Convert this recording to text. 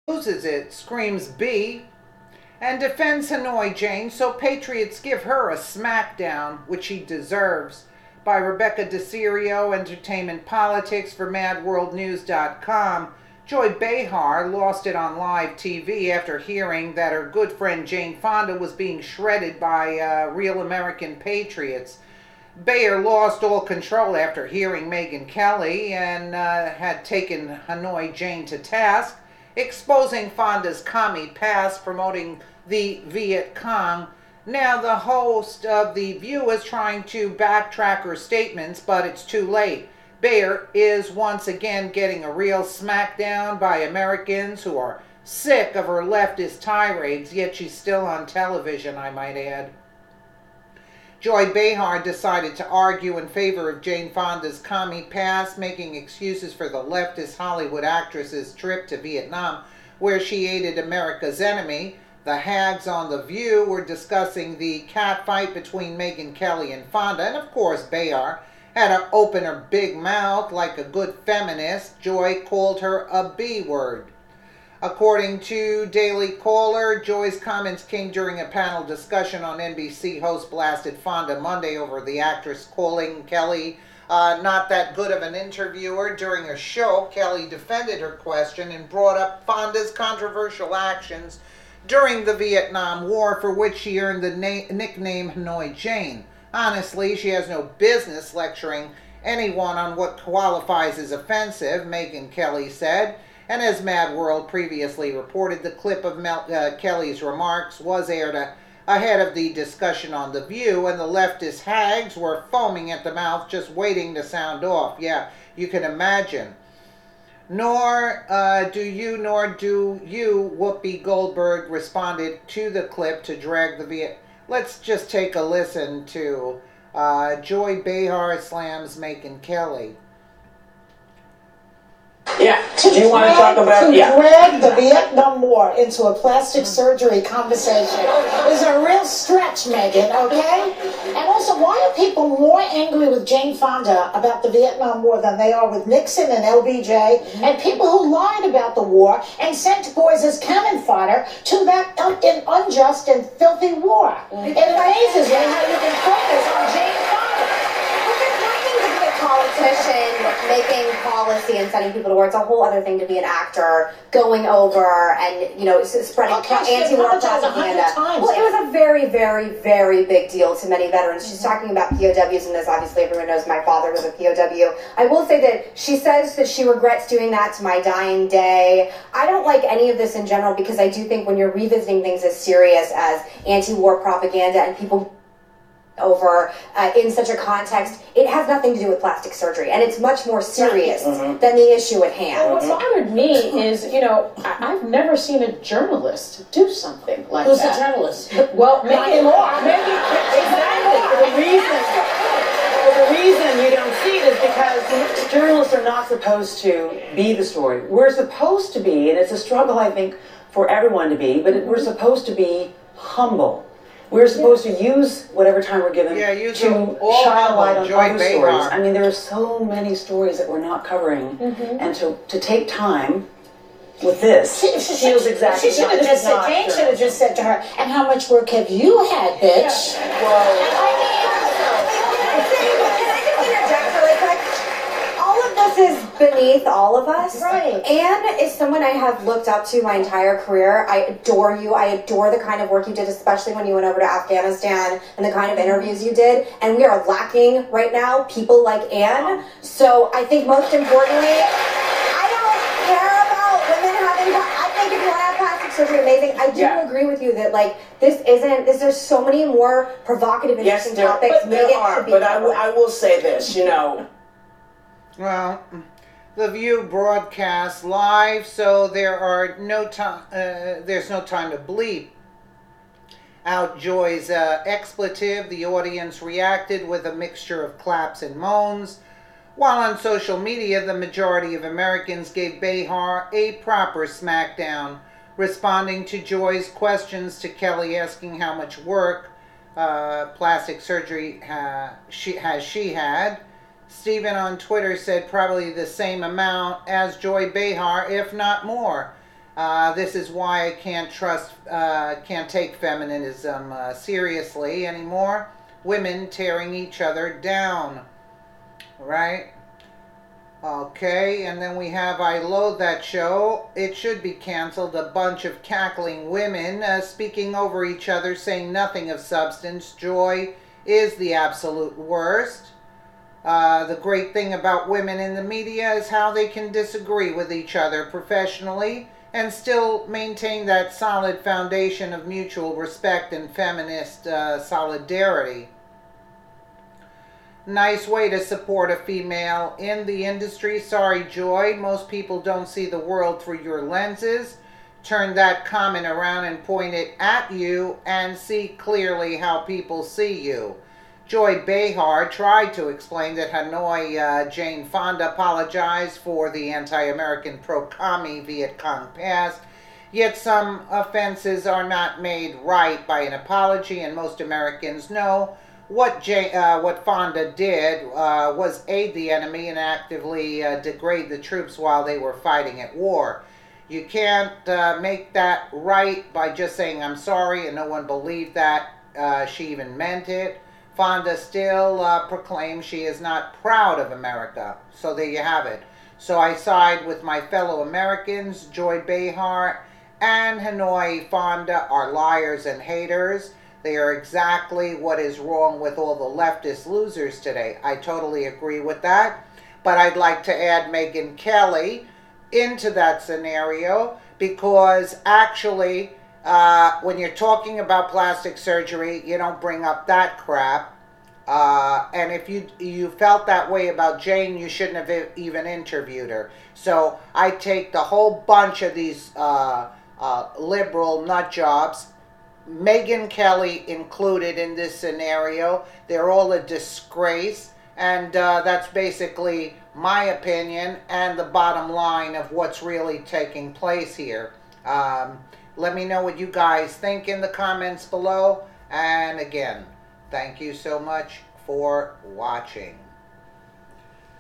Loses it, screams B, and defends Hanoi Jane, so Patriots give her a smackdown, which she deserves. By Rebecca DeCirio, Entertainment Politics for MadWorldNews.com. Joy Behar lost it on live TV after hearing that her good friend Jane Fonda was being shredded by Real American Patriots. Bayer lost all control after hearing Megyn Kelly and had taken Hanoi Jane to task, exposing Fonda's commie past, promoting the Viet Cong. Now the host of The View is trying to backtrack her statements, but it's too late. Bayer is once again getting a real smackdown by Americans who are sick of her leftist tirades, yet she's still on television, I might add. Joy Behar decided to argue in favor of Jane Fonda's commie past, making excuses for the leftist Hollywood actress's trip to Vietnam, where she aided America's enemy. The hags on The View were discussing the catfight between Megyn Kelly and Fonda, and of course Behar had to open her big mouth like a good feminist. Joy called her a B-word. According to Daily Caller, Joy's comments came during a panel discussion on NBC. Host blasted Fonda Monday over the actress calling Kelly not that good of an interviewer. During a show, Kelly defended her question and brought up Fonda's controversial actions during the Vietnam War, for which she earned the nickname Hanoi Jane. Honestly, she has no business lecturing anyone on what qualifies as offensive, Megyn Kelly said. And as Mad World previously reported, the clip of Kelly's remarks was aired ahead of the discussion on The View, and the leftist hags were foaming at the mouth, just waiting to sound off. Yeah, you can imagine. Nor do you, Whoopi Goldberg, responded to the clip to drag the Viet. Let's just take a listen to Joy Behar slams Megyn Kelly. Yeah. Do you want to talk about drag the Vietnam War into a plastic surgery conversation is a real stretch, Megyn, okay? And also, why are people more angry with Jane Fonda about the Vietnam War than they are with Nixon and LBJ and people who lied about the war and sent boys as cannon fodder to that unjust and filthy war? It amazes me how you can focus on Jane Fonda. Politician making policy and sending people to war. It's a whole other thing to be an actor going over and, you know, spreading anti-war propaganda. Well, it was a very, very, very big deal to many veterans. She's talking about POWs, and as obviously everyone knows, my father was a POW. I will say that she says that she regrets doing that to my dying day. I don't like any of this in general because I do think when you're revisiting things as serious as anti-war propaganda and people over in such a context, it has nothing to do with plastic surgery, and it's much more serious than the issue at hand. Well, what's bothered me is, you know, I've never seen a journalist do something like Who's that. a journalist? Well, maybe the reason you don't see it is because journalists are not supposed to be the story. We're supposed to be, and it's a struggle, I think, for everyone to be, but we're supposed to be humble. We're supposed to use whatever time we're given to shine a light on other stories. I mean, there are so many stories that we're not covering, and to take time with this feels exactly. She should have just said, Jane should have just said to her, and how much work have you had, bitch? Yeah. Well, is beneath all of us. Right. And is someone I have looked up to my entire career. I adore you. I adore the kind of work you did, especially when you went over to Afghanistan and the kind of interviews you did. And we are lacking right now people like Anne. So I think most importantly, I don't care about women having, I think if you want to have plastic surgery, amazing. I do agree with you that like there's so many more provocative, interesting topics. But there are, but I will say this, you know. Well, The View broadcasts live, so there's no time to bleep out Joy's expletive. The audience reacted with a mixture of claps and moans, while on social media, the majority of Americans gave Behar a proper smackdown, responding to Joy's questions to Kelly, asking how much work, plastic surgery she had. Stephen on Twitter said probably the same amount as Joy Behar, if not more. This is why I can't take feminism seriously anymore. Women tearing each other down, right? Okay, and then we have I Loathe That Show. It should be canceled. A bunch of cackling women speaking over each other, saying nothing of substance. Joy is the absolute worst. The great thing about women in the media is how they can disagree with each other professionally and still maintain that solid foundation of mutual respect and feminist solidarity. Nice way to support a female in the industry. Sorry, Joy, most people don't see the world through your lenses. Turn that comment around and point it at you and see clearly how people see you. Joy Behar tried to explain that Hanoi Jane Fonda apologized for the anti-American pro-commie Viet Cong past, yet some offenses are not made right by an apology, and most Americans know what Fonda did was aid the enemy and actively degrade the troops while they were fighting at war. You can't make that right by just saying I'm sorry, and no one believed that she even meant it. Fonda still proclaims she is not proud of America. So there you have it. So I side with my fellow Americans. Joy Behar and Hanoi Fonda are liars and haters. They are exactly what is wrong with all the leftist losers today. I totally agree with that. But I'd like to add Megyn Kelly into that scenario because actually when you're talking about plastic surgery, you don't bring up that crap. And if you felt that way about Jane, you shouldn't have even interviewed her. So I take the whole bunch of these liberal nut jobs, Megyn Kelly included in this scenario. They're all a disgrace. And that's basically my opinion and the bottom line of what's really taking place here. Let me know what you guys think in the comments below. And again, thank you so much for watching.